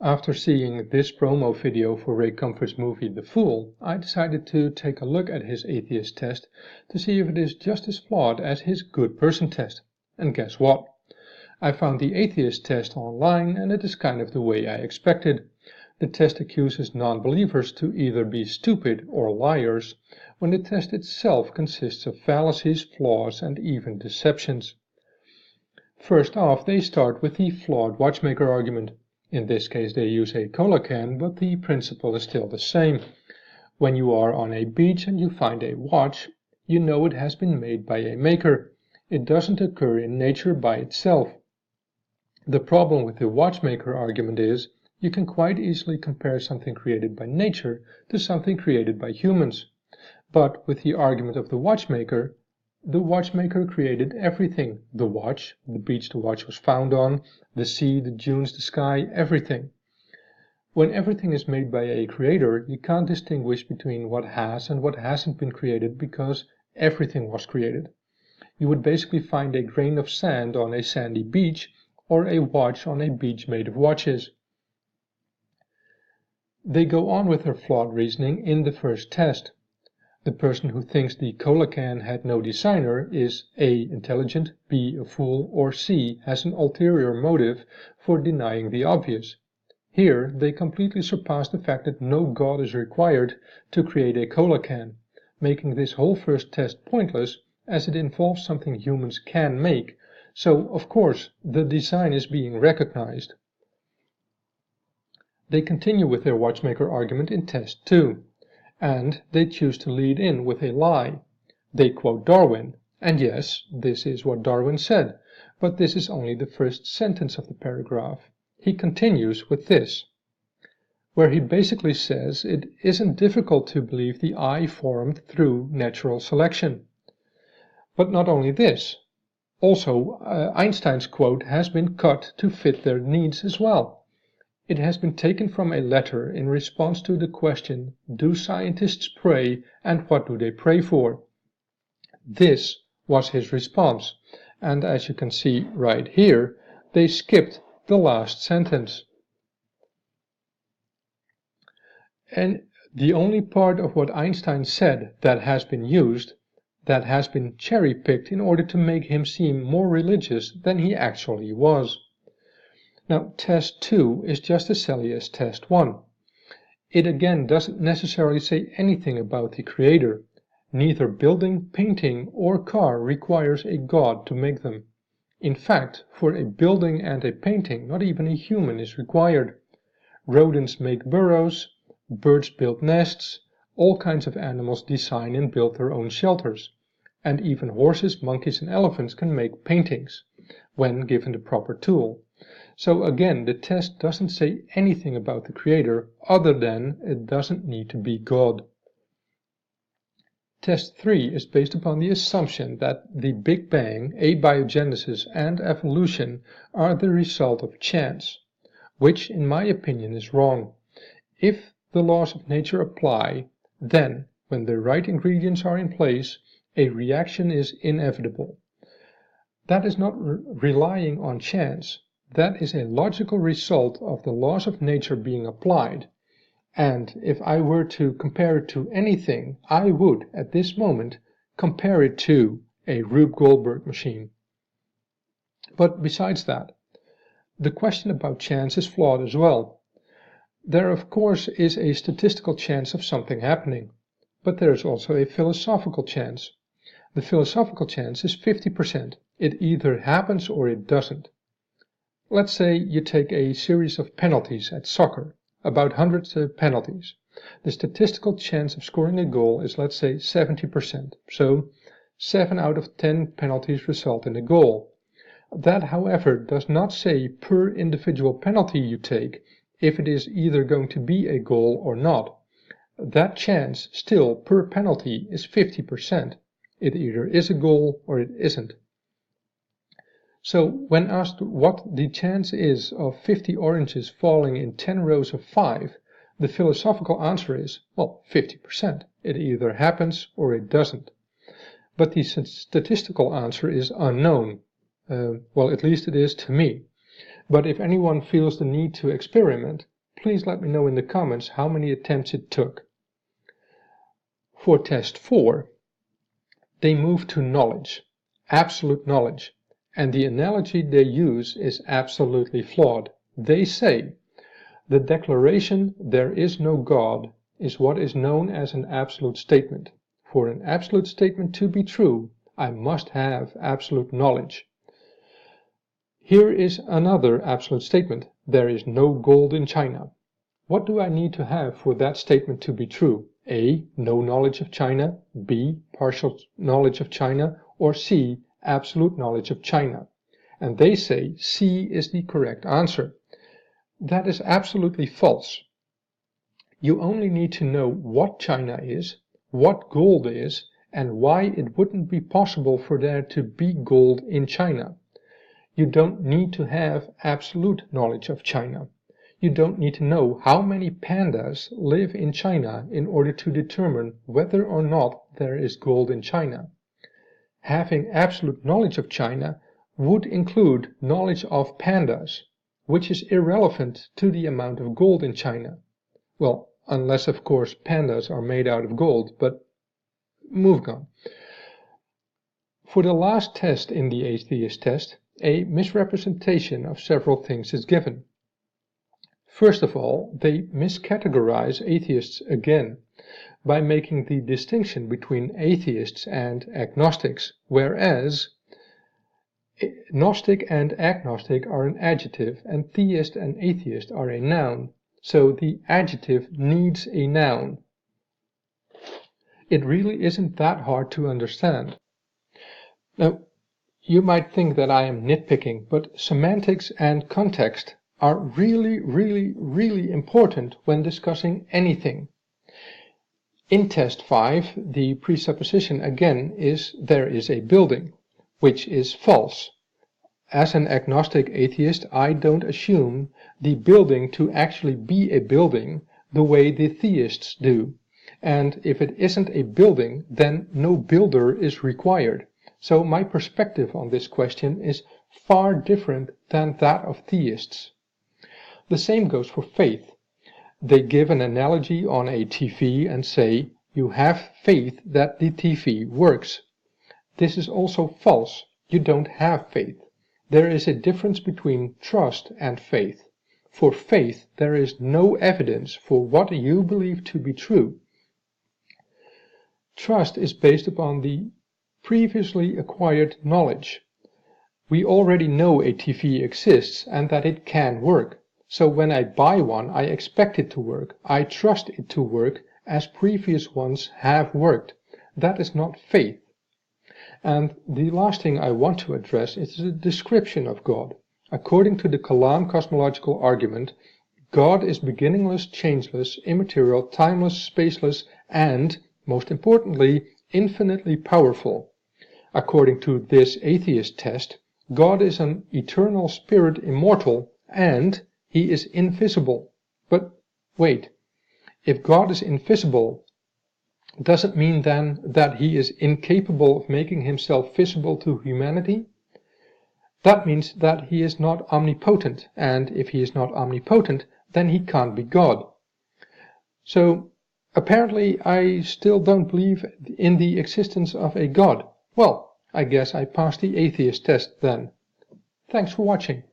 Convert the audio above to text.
After seeing this promo video for Ray Comforts' movie The Fool, I decided to take a look at his atheist test to see if it is just as flawed as his good person test. And guess what? I found the atheist test online and it is kind of the way I expected. The test accuses non-believers to either be stupid or liars, when the test itself consists of fallacies, flaws, and even deceptions. First off, they start with the flawed watchmaker argument. In this case they use a cola can, but the principle is still the same. When you are on a beach and you find a watch, you know it has been made by a maker. It doesn't occur in nature by itself. The problem with the watchmaker argument is you can quite easily compare something created by nature to something created by humans. But with the argument of the watchmaker created everything. The watch, the beach the watch was found on, the sea, the dunes, the sky, everything. When everything is made by a creator, you can't distinguish between what has and what hasn't been created because everything was created. You would basically find a grain of sand on a sandy beach or a watch on a beach made of watches. They go on with their flawed reasoning in the first test. The person who thinks the cola can had no designer is A. intelligent, B. a fool, or C. has an ulterior motive for denying the obvious. Here they completely surpass the fact that no God is required to create a cola can, making this whole first test pointless as it involves something humans can make, so of course the design is being recognized. They continue with their watchmaker argument in test 2. And they choose to lead in with a lie. They quote Darwin, and yes, this is what Darwin said, but this is only the first sentence of the paragraph. He continues with this, where he basically says it isn't difficult to believe the eye formed through natural selection. But not only this, also Einstein's quote has been cut to fit their needs as well. It has been taken from a letter in response to the question, do scientists pray and what do they pray for? This was his response, and as you can see right here, they skipped the last sentence. And the only part of what Einstein said that has been used, that has been cherry-picked in order to make him seem more religious than he actually was. Now, test 2 is just as silly as test 1. It again doesn't necessarily say anything about the creator. Neither building, painting, or car requires a god to make them. In fact, for a building and a painting, not even a human is required. Rodents make burrows, birds build nests, all kinds of animals design and build their own shelters. And even horses, monkeys, and elephants can make paintings, when given the proper tool. So again, the test doesn't say anything about the creator other than it doesn't need to be God. Test 3 is based upon the assumption that the Big Bang, abiogenesis, and evolution are the result of chance, which in my opinion is wrong. If the laws of nature apply, then, when the right ingredients are in place, a reaction is inevitable. That is not relying on chance. That is a logical result of the laws of nature being applied. And if I were to compare it to anything, I would, at this moment, compare it to a Rube Goldberg machine. But besides that, the question about chance is flawed as well. There, of course, is a statistical chance of something happening, but there is also a philosophical chance. The philosophical chance is 50%. It either happens or it doesn't. Let's say you take a series of penalties at soccer, about 100 penalties. The statistical chance of scoring a goal is, let's say, 70%. So 7 out of 10 penalties result in a goal. That, however, does not say per individual penalty you take if it is either going to be a goal or not. That chance still per penalty is 50%. It either is a goal or it isn't. So when asked what the chance is of 50 oranges falling in 10 rows of 5, the philosophical answer is, well, 50%. It either happens or it doesn't. But the statistical answer is unknown. Well, at least it is to me. But if anyone feels the need to experiment, please let me know in the comments how many attempts it took. For test 4, they move to knowledge, absolute knowledge, and the analogy they use is absolutely flawed. They say, the declaration "there is no God" is what is known as an absolute statement. For an absolute statement to be true, I must have absolute knowledge. Here is another absolute statement: there is no gold in China. What do I need to have for that statement to be true? A. No knowledge of China. B. Partial knowledge of China. Or C. Absolute knowledge of China. And they say C is the correct answer. That is absolutely false. You only need to know what China is, what gold is, and why it wouldn't be possible for there to be gold in China. You don't need to have absolute knowledge of China. You don't need to know how many pandas live in China in order to determine whether or not there is gold in China. Having absolute knowledge of China would include knowledge of pandas, which is irrelevant to the amount of gold in China. Well, unless of course pandas are made out of gold, but moving on. For the last test in the atheist test, a misrepresentation of several things is given. First of all, they miscategorize atheists again by making the distinction between atheists and agnostics, whereas Gnostic and agnostic are an adjective and theist and atheist are a noun, so the adjective needs a noun. It really isn't that hard to understand. Now, you might think that I am nitpicking, but semantics and context are really important when discussing anything. In test 5, the presupposition again is there is a building, which is false. As an agnostic atheist, I don't assume the building to actually be a building the way the theists do. And if it isn't a building, then no builder is required. So my perspective on this question is far different than that of theists. The same goes for faith. They give an analogy on a TV and say, you have faith that the TV works. This is also false. You don't have faith. There is a difference between trust and faith. For faith, there is no evidence for what you believe to be true. Trust is based upon the previously acquired knowledge. We already know a TV exists and that it can work. So when I buy one, I expect it to work. I trust it to work as previous ones have worked. That is not faith. And the last thing I want to address is the description of God. According to the Kalam cosmological argument, God is beginningless, changeless, immaterial, timeless, spaceless, and, most importantly, infinitely powerful. According to this atheist test, God is an eternal spirit, immortal, and he is invisible. But wait, if God is invisible, does it mean then that he is incapable of making himself visible to humanity? That means that he is not omnipotent, and if he is not omnipotent, then he can't be God. So apparently I still don't believe in the existence of a God. Well, I guess I passed the atheist test then. Thanks for watching.